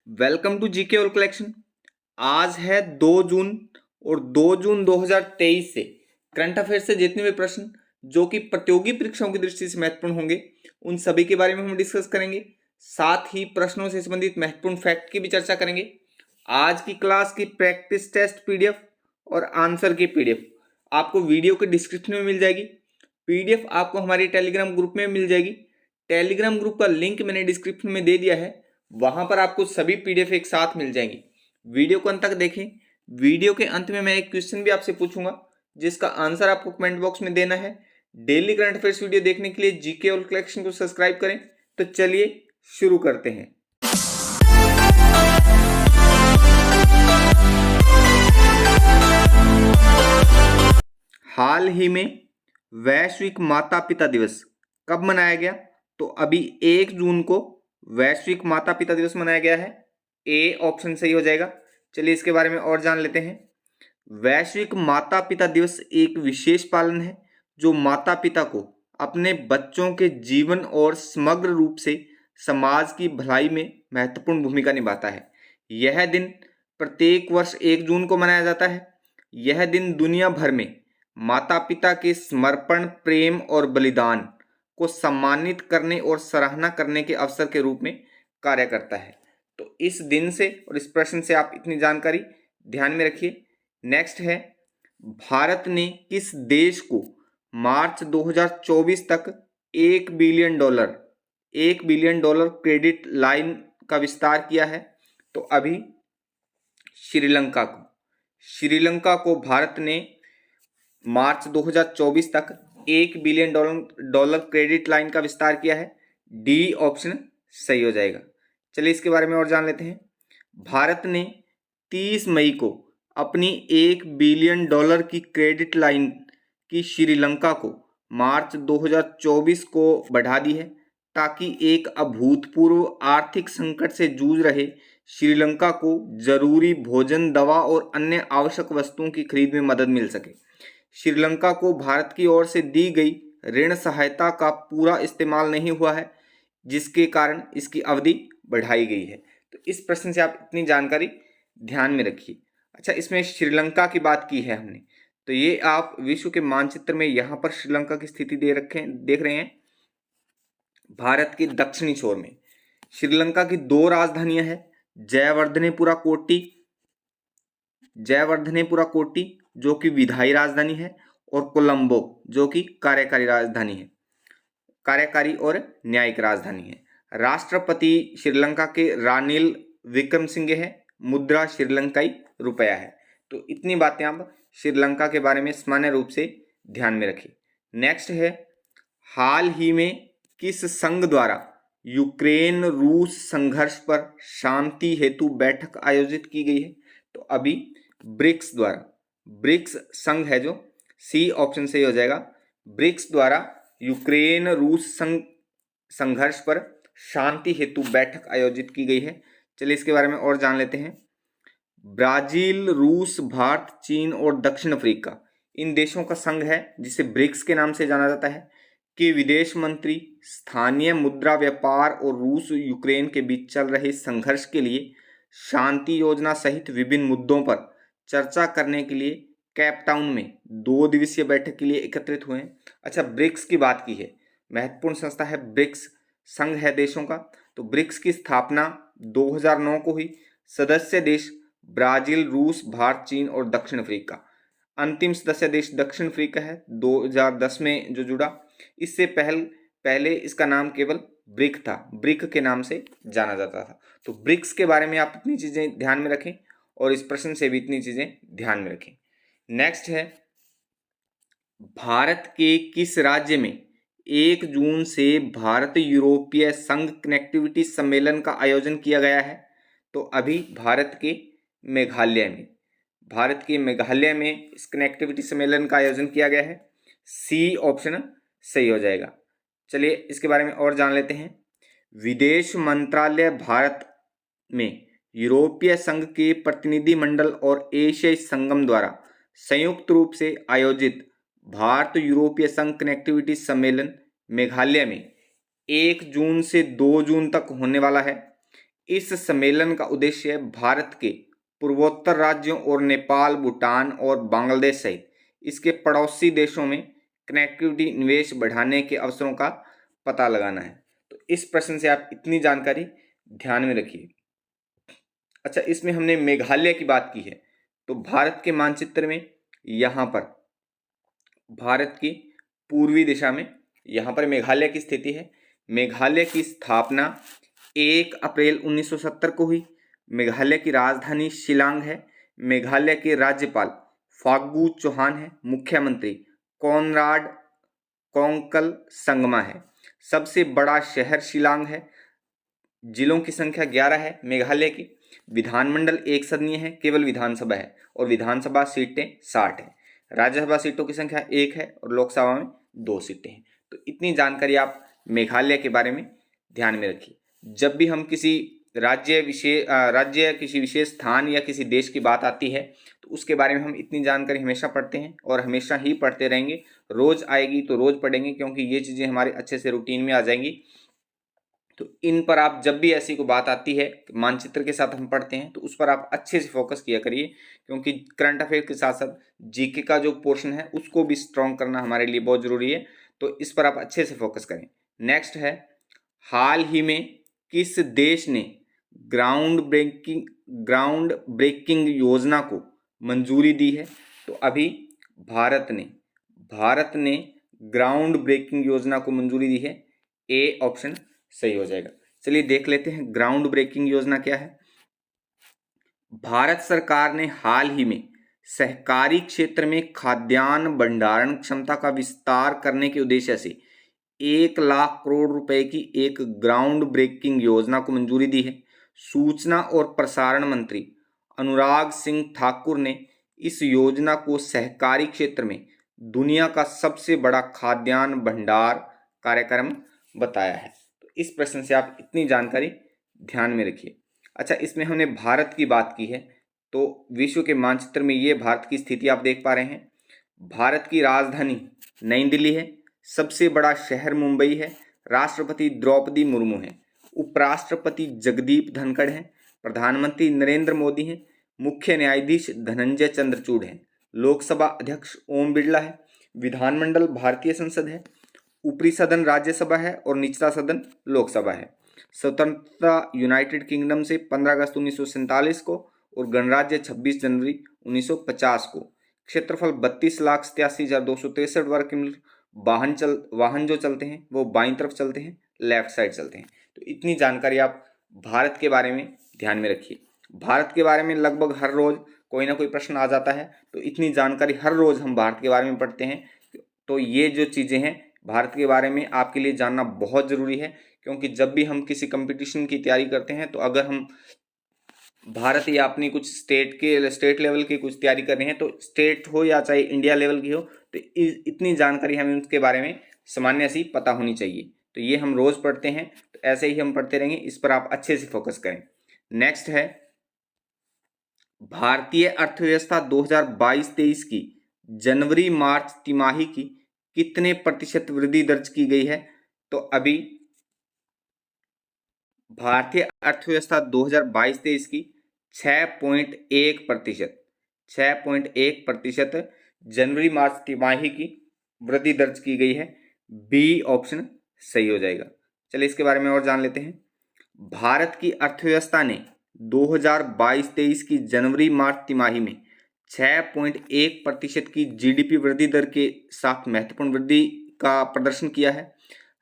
Welcome to GK और collection. आज है 2 जून और 2 जून 2023 से करंट अफेयर से जितने भी प्रश्न जो कि प्रतियोगी परीक्षाओं की दृष्टि से महत्वपूर्ण होंगे उन सभी के बारे में हम डिस्कस करेंगे। साथ ही प्रश्नों से संबंधित महत्वपूर्ण फैक्ट की भी चर्चा करेंगे। आज की क्लास की प्रैक्टिस टेस्ट पीडीएफ और आंसर की पीडीएफ आपको वीडियो के डिस्क्रिप्शन में मिल जाएगी। पीडीएफ आपको हमारे टेलीग्राम ग्रुप में मिल जाएगी। टेलीग्राम ग्रुप का लिंक मैंने डिस्क्रिप्शन में दे दिया है, वहां पर आपको सभी पीडीएफ एक साथ मिल जाएंगी। वीडियो को अंत तक देखें। वीडियो के अंत में मैं एक क्वेश्चन भी आपसे पूछूंगा जिसका आंसर आपको कमेंट बॉक्स में देना है। डेली करंट अफेयर्स वीडियो देखने के लिए जीके और कलेक्शन को सब्सक्राइब करें। तो चलिए शुरू करते हैं। हाल ही में वैश्विक माता पिता दिवस कब मनाया गया? तो अभी 1 जून को वैश्विक माता पिता दिवस मनाया गया है। ए ऑप्शन सही हो जाएगा। चलिए इसके बारे में और जान लेते हैं। वैश्विक माता पिता दिवस एक विशेष पालन है जो माता पिता को अपने बच्चों के जीवन और समग्र रूप से समाज की भलाई में महत्वपूर्ण भूमिका निभाता है। यह दिन प्रत्येक वर्ष 1 जून को मनाया जाता है। यह दिन दुनिया भर में माता पिता के समर्पण, प्रेम और बलिदान को सम्मानित करने और सराहना करने के अवसर के रूप में कार्य करता है। तो इस दिन से और इस प्रश्न से आप इतनी जानकारी ध्यान में रखिए। नेक्स्ट है, भारत ने किस देश को मार्च 2024 तक 1 बिलियन डॉलर क्रेडिट लाइन का विस्तार किया है? तो अभी श्रीलंका को भारत ने मार्च 2024 तक 1 बिलियन डॉलर क्रेडिट लाइन का विस्तार किया है। डी ऑप्शन सही हो जाएगा। चलिए इसके बारे में और जान लेते हैं। भारत ने 30 मई को अपनी 1 बिलियन डॉलर की क्रेडिट लाइन की श्रीलंका को मार्च 2024 को बढ़ा दी है ताकि एक अभूतपूर्व आर्थिक संकट से जूझ रहे श्रीलंका को जरूरी भोजन, दवा और अन्य आवश्यक वस्तुओं की खरीद में मदद मिल सके। श्रीलंका को भारत की ओर से दी गई ऋण सहायता का पूरा इस्तेमाल नहीं हुआ है, जिसके कारण इसकी अवधि बढ़ाई गई है। तो इस प्रश्न से आप इतनी जानकारी ध्यान में रखिए। अच्छा, इसमें श्रीलंका की बात की है हमने, तो ये आप विश्व के मानचित्र में यहाँ पर श्रीलंका की स्थिति देख रहे हैं। भारत के दक्षिणी छोर में श्रीलंका की 2 राजधानियां हैं, जयवर्धनेपुरा कोट्टी जो कि विधायी राजधानी है और कोलंबो जो कि कार्यकारी और न्यायिक राजधानी है। राष्ट्रपति श्रीलंका के रानिल विक्रमसिंघे है। मुद्रा श्रीलंकाई रुपया है। तो इतनी बातें आप श्रीलंका के बारे में सामान्य रूप से ध्यान में रखिए। नेक्स्ट है, हाल ही में किस संघ द्वारा यूक्रेन रूस संघर्ष पर शांति हेतु बैठक आयोजित की गई है? तो अभी ब्रिक्स द्वारा, ब्रिक्स संघ है जो, सी ऑप्शन सही हो जाएगा। ब्रिक्स द्वारा यूक्रेन रूस संघर्ष पर शांति हेतु बैठक आयोजित की गई है। चलिए इसके बारे में और जान लेते हैं। ब्राजील, रूस, भारत, चीन और दक्षिण अफ्रीका इन देशों का संघ है जिसे ब्रिक्स के नाम से जाना जाता है कि विदेश मंत्री स्थानीय मुद्रा व्यापार और रूस यूक्रेन के बीच चल रहे संघर्ष के लिए शांति योजना सहित विभिन्न मुद्दों पर चर्चा करने के लिए केप टाउन में 2 दिवसीय बैठक के लिए एकत्रित हुए हैं। अच्छा, ब्रिक्स की बात की है, महत्वपूर्ण संस्था है, ब्रिक्स संघ है देशों का। तो ब्रिक्स की स्थापना 2009 को हुई। सदस्य देश ब्राजील, रूस, भारत, चीन और दक्षिण अफ्रीका। अंतिम सदस्य देश दक्षिण अफ्रीका है 2010 में जो जुड़ा। इससे पहले इसका नाम केवल ब्रिक था, ब्रिक के नाम से जाना जाता था। तो ब्रिक्स के बारे में आप इतनी चीजें ध्यान में रखें और इस प्रश्न से भी इतनी चीजें ध्यान में रखें। नेक्स्ट है, भारत के किस राज्य में 1 जून से भारत यूरोपीय संघ कनेक्टिविटी सम्मेलन का आयोजन किया गया है? तो अभी भारत के मेघालय में इस कनेक्टिविटी सम्मेलन का आयोजन किया गया है। सी ऑप्शन सही हो जाएगा। चलिए इसके बारे में और जान लेते हैं। विदेश मंत्रालय भारत में यूरोपीय संघ के प्रतिनिधि मंडल और एशियाई संगम द्वारा संयुक्त रूप से आयोजित भारत यूरोपीय संघ कनेक्टिविटी सम्मेलन मेघालय में 1 जून से 2 जून तक होने वाला है। इस सम्मेलन का उद्देश्य भारत के पूर्वोत्तर राज्यों और नेपाल, भूटान और बांग्लादेश सहित इसके पड़ोसी देशों में कनेक्टिविटी, निवेश बढ़ाने के अवसरों का पता लगाना है। तो इस प्रश्न से आप इतनी जानकारी ध्यान में रखिए। अच्छा, इसमें हमने मेघालय की बात की है, तो भारत के मानचित्र में यहाँ पर भारत की पूर्वी दिशा में यहाँ पर मेघालय की स्थिति है। मेघालय की स्थापना 1 अप्रैल 1970 को हुई। मेघालय की राजधानी शिलांग है। मेघालय के राज्यपाल फागू चौहान है। मुख्यमंत्री कॉनराड कोंकल संगमा है। सबसे बड़ा शहर शिलांग है। जिलों की संख्या 11 है मेघालय की। विधानमंडल एक सदनीय है, केवल विधानसभा है, और विधानसभा सीटें 60 है। राज्यसभा सीटों की संख्या 1 है और लोकसभा में 2 सीटें हैं। तो इतनी जानकारी आप मेघालय के बारे में ध्यान में रखिए। जब भी हम किसी राज्य किसी विशेष स्थान या किसी देश की बात आती है तो उसके बारे में हम इतनी जानकारी हमेशा पढ़ते हैं और हमेशा ही पढ़ते रहेंगे। रोज आएगी तो रोज पढ़ेंगे, क्योंकि ये चीज़ें हमारे अच्छे से रूटीन में आ जाएंगी। तो इन पर आप जब भी ऐसी कोई बात आती है मानचित्र के साथ हम पढ़ते हैं तो उस पर आप अच्छे से फोकस किया करिए, क्योंकि करंट अफेयर के साथ साथ जीके का जो पोर्शन है उसको भी स्ट्रॉन्ग करना हमारे लिए बहुत ज़रूरी है। तो इस पर आप अच्छे से फोकस करें। नेक्स्ट है, हाल ही में किस देश ने ग्राउंड ब्रेकिंग योजना को मंजूरी दी है? तो अभी भारत ने ग्राउंड ब्रेकिंग योजना को मंजूरी दी है। ए ऑप्शन सही हो जाएगा। चलिए देख लेते हैं ग्राउंड ब्रेकिंग योजना क्या है। भारत सरकार ने हाल ही में सहकारी क्षेत्र में खाद्यान्न भंडारण क्षमता का विस्तार करने के उद्देश्य से 1 लाख करोड़ रुपए की एक ग्राउंड ब्रेकिंग योजना को मंजूरी दी है। सूचना और प्रसारण मंत्री अनुराग सिंह ठाकुर ने इस योजना को सहकारी क्षेत्र में दुनिया का सबसे बड़ा खाद्यान्न भंडार कार्यक्रम बताया है। तो इस प्रश्न से आप इतनी जानकारी ध्यान में रखिए। अच्छा, इसमें हमने भारत की बात की है, तो विश्व के मानचित्र में ये भारत की स्थिति आप देख पा रहे हैं। भारत की राजधानी नई दिल्ली है। सबसे बड़ा शहर मुंबई है। राष्ट्रपति द्रौपदी मुर्मू हैं। उपराष्ट्रपति जगदीप धनखड़ हैं। प्रधानमंत्री नरेंद्र मोदी हैं। मुख्य न्यायाधीश धनंजय चंद्रचूड़ हैं। लोकसभा अध्यक्ष ओम बिरला है। विधानमंडल भारतीय संसद है। ऊपरी सदन राज्यसभा है और निचला सदन लोकसभा है। स्वतंत्रता यूनाइटेड किंगडम से 15 अगस्त 1947 को और गणराज्य 26 जनवरी 1950 को। क्षेत्रफल 32,87,263 वर्ग किलोमीटर। वाहन जो चलते हैं वो बाईं तरफ चलते हैं, लेफ्ट साइड चलते हैं। तो इतनी जानकारी आप भारत के बारे में ध्यान में रखिए। भारत के बारे में लगभग हर रोज कोई ना कोई प्रश्न आ जाता है, तो इतनी जानकारी हर रोज हम भारत के बारे में पढ़ते हैं। तो ये जो चीज़ें हैं भारत के बारे में आपके लिए जानना बहुत ज़रूरी है, क्योंकि जब भी हम किसी कंपटीशन की तैयारी करते हैं तो अगर हम भारत या अपनी कुछ स्टेट लेवल की कुछ तैयारी कर रहे हैं, तो स्टेट हो या चाहे इंडिया लेवल की हो, तो इतनी जानकारी हमें उसके बारे में सामान्य सी पता होनी चाहिए। तो ये हम रोज़ पढ़ते हैं, तो ऐसे ही हम पढ़ते रहेंगे। इस पर आप अच्छे से फोकस करें। नेक्स्ट है, भारतीय अर्थव्यवस्था 2022-23 की जनवरी मार्च तिमाही की कितने प्रतिशत वृद्धि दर्ज की गई है? तो अभी भारतीय अर्थव्यवस्था 2022-23 की 6.1% जनवरी मार्च तिमाही की वृद्धि दर्ज की गई है। बी ऑप्शन सही हो जाएगा। चलिए इसके बारे में और जान लेते हैं। भारत की अर्थव्यवस्था ने 2022-23 की जनवरी मार्च तिमाही में 6.1% की जीडीपी वृद्धि दर के साथ महत्वपूर्ण वृद्धि का प्रदर्शन किया है।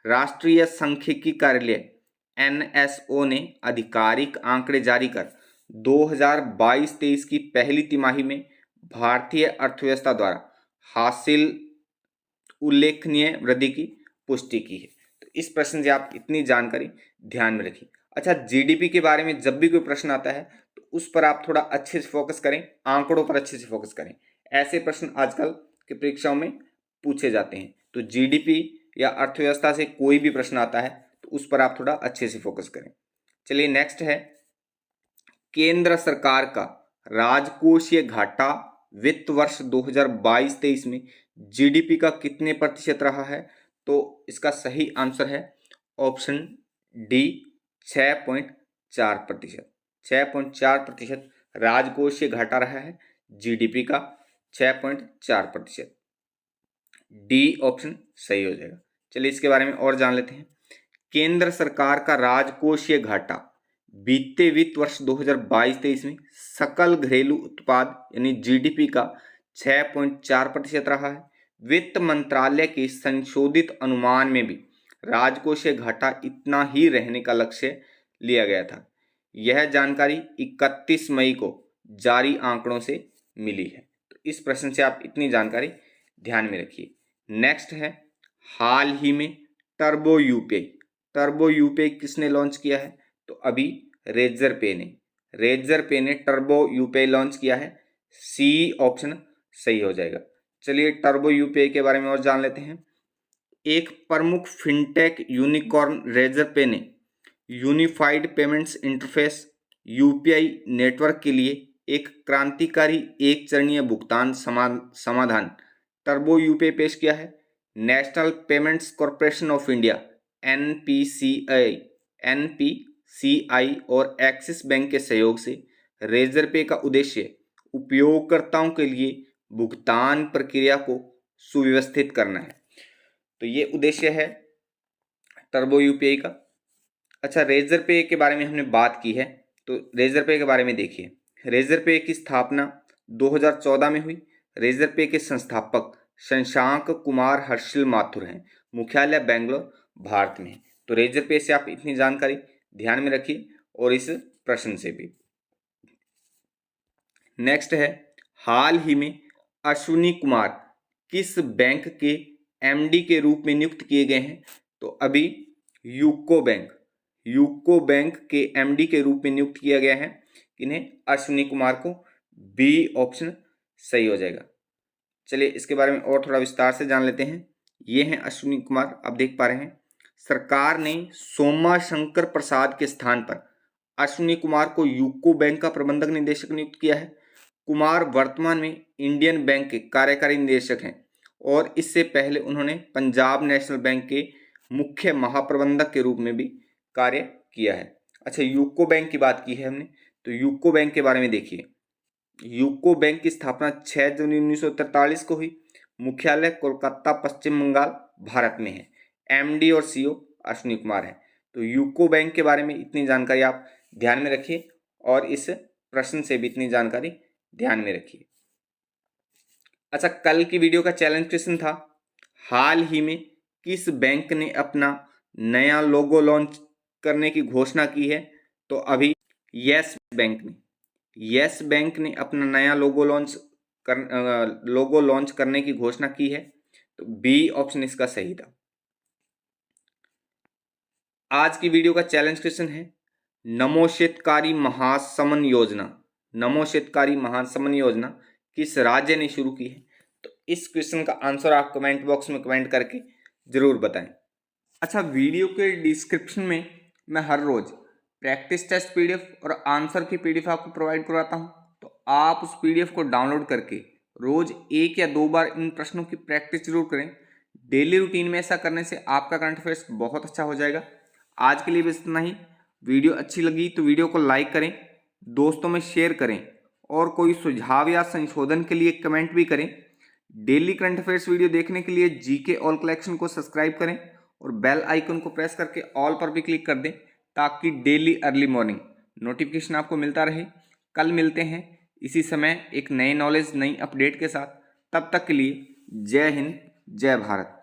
राष्ट्रीय सांख्यिकी कार्यालय एनएसओ ने आधिकारिक आंकड़े जारी कर 2022-23 की पहली तिमाही में भारतीय अर्थव्यवस्था द्वारा हासिल उल्लेखनीय वृद्धि की पुष्टि की है। तो इस प्रश्न से आप इतनी जानकारी ध्यान में रखिए। अच्छा, जीडीपी के बारे में जब भी कोई प्रश्न आता है तो उस पर आप थोड़ा अच्छे से फोकस करें, आंकड़ों पर अच्छे से फोकस करें। ऐसे प्रश्न आजकल की परीक्षाओं में पूछे जाते हैं। तो जीडीपी या अर्थव्यवस्था से कोई भी प्रश्न आता है तो उस पर आप थोड़ा अच्छे से फोकस करें। चलिए नेक्स्ट है, केंद्र सरकार का राजकोषीय घाटा वित्त वर्ष 2022-23 में जीडीपी का कितने प्रतिशत रहा है? तो इसका सही आंसर है ऑप्शन डी, 6.4%। 6.4% राजकोषीय घाटा रहा है जीडीपी का, 6.4%। डी ऑप्शन सही हो जाएगा। चलिए इसके बारे में और जान लेते हैं। केंद्र सरकार का राजकोषीय घाटा बीते वित्त वर्ष 2022-23 में सकल घरेलू उत्पाद यानी जीडीपी का 6.4% रहा है। वित्त मंत्रालय के संशोधित अनुमान में भी राजकोषीय घाटा इतना ही रहने का लक्ष्य लिया गया था। यह जानकारी 31 मई को जारी आंकड़ों से मिली है। तो इस प्रश्न से आप इतनी जानकारी ध्यान में रखिए। नेक्स्ट है, हाल ही में टर्बो यूपीआई। टर्बो यूपीआई किसने लॉन्च किया है? तो अभी रेजर पे ने टर्बो यूपीआई लॉन्च किया है। सी ऑप्शन सही हो जाएगा। चलिए टर्बो यूपीआई के बारे में और जान लेते हैं। एक प्रमुख फिनटेक यूनिकॉर्न रेजर पे ने unified payments interface UPI network के लिए एक क्रांतिकारी एक चरणीय भुगतान समाधान टर्बो यूपीआई पेश किया है। National payments corporation of India NPCI और एक्सिस बैंक के सहयोग से रेजर पे का उद्देश्य उपयोगकर्ताओं के लिए भुगतान प्रक्रिया को सुव्यवस्थित करना है। तो ये उद्देश्य है टर्बो यूपीआई का। अच्छा, रेजर पे के बारे में हमने बात की है, तो रेजर पे के बारे में देखिए। रेजर पे की स्थापना 2014 में हुई। रेजर पे के संस्थापक शशांक कुमार हर्षिल माथुर हैं। मुख्यालय बेंगलोर भारत में है। तो रेजर पे से आप इतनी जानकारी ध्यान में रखिए और इस प्रश्न से भी। नेक्स्ट है, हाल ही में अश्विनी कुमार किस बैंक के एमडी के रूप में नियुक्त किए गए हैं? तो अभी यूको बैंक के एमडी के रूप में नियुक्त किया गया है। इन्हें अश्विनी कुमार को। बी ऑप्शन सही हो जाएगा। चलिए इसके बारे में और थोड़ा विस्तार से जान लेते हैं। ये हैं अश्विनी कुमार, आप देख पा रहे हैं। सरकार ने सोमा शंकर प्रसाद के स्थान पर अश्विनी कुमार को यूको बैंक का प्रबंधक निदेशक नियुक्त किया है। कुमार वर्तमान में इंडियन बैंक के कार्यकारी निदेशक हैं और इससे पहले उन्होंने पंजाब नेशनल बैंक के मुख्य महाप्रबंधक के रूप में भी कार्य किया है। अच्छा, यूको बैंक की बात की है हमने, तो यूको बैंक के बारे में देखिए। यूको बैंक की स्थापना 6 जनवरी 1943 को हुई। मुख्यालय कोलकाता पश्चिम बंगाल भारत में है। एमडी और सीईओ अश्विनी कुमार है। तो यूको बैंक के बारे में इतनी जानकारी आप ध्यान में रखिए और इस प्रश्न से भी इतनी जानकारी ध्यान में रखिए। अच्छा, कल की वीडियो का चैलेंज क्वेश्चन था, हाल ही में किस बैंक ने अपना नया लोगो लॉन्च करने की घोषणा की है? तो अभी यस बैंक ने अपना नया लोगो लॉन्च करने की घोषणा की है। तो बी ऑप्शन इसका सही था। आज की वीडियो का चैलेंज क्वेश्चन है, नमो शेतकारी महासमन योजना किस राज्य ने शुरू की है? तो इस क्वेश्चन का आंसर आप कमेंट बॉक्स में कमेंट करके जरूर बताएं। अच्छा, वीडियो के डिस्क्रिप्शन में मैं हर रोज प्रैक्टिस टेस्ट पीडीएफ और आंसर की पीडीएफ आपको प्रोवाइड करवाता हूं। तो आप उस पीडीएफ को डाउनलोड करके रोज 1 या 2 बार इन प्रश्नों की प्रैक्टिस जरूर करें। डेली रूटीन में ऐसा करने से आपका करंट अफेयर्स बहुत अच्छा हो जाएगा। आज के लिए बस इतना ही। वीडियो अच्छी लगी तो वीडियो को लाइक करें, दोस्तों में शेयर करें और कोई सुझाव या संशोधन के लिए कमेंट भी करें। डेली करंट अफेयर्स वीडियो देखने के लिए जीके ऑल कलेक्शन को सब्सक्राइब करें और बेल आइकन को प्रेस करके ऑल पर भी क्लिक कर दें ताकि डेली अर्ली मॉर्निंग नोटिफिकेशन आपको मिलता रहे। कल मिलते हैं इसी समय एक नए नॉलेज नई अपडेट के साथ। तब तक के लिए जय हिंद, जय भारत।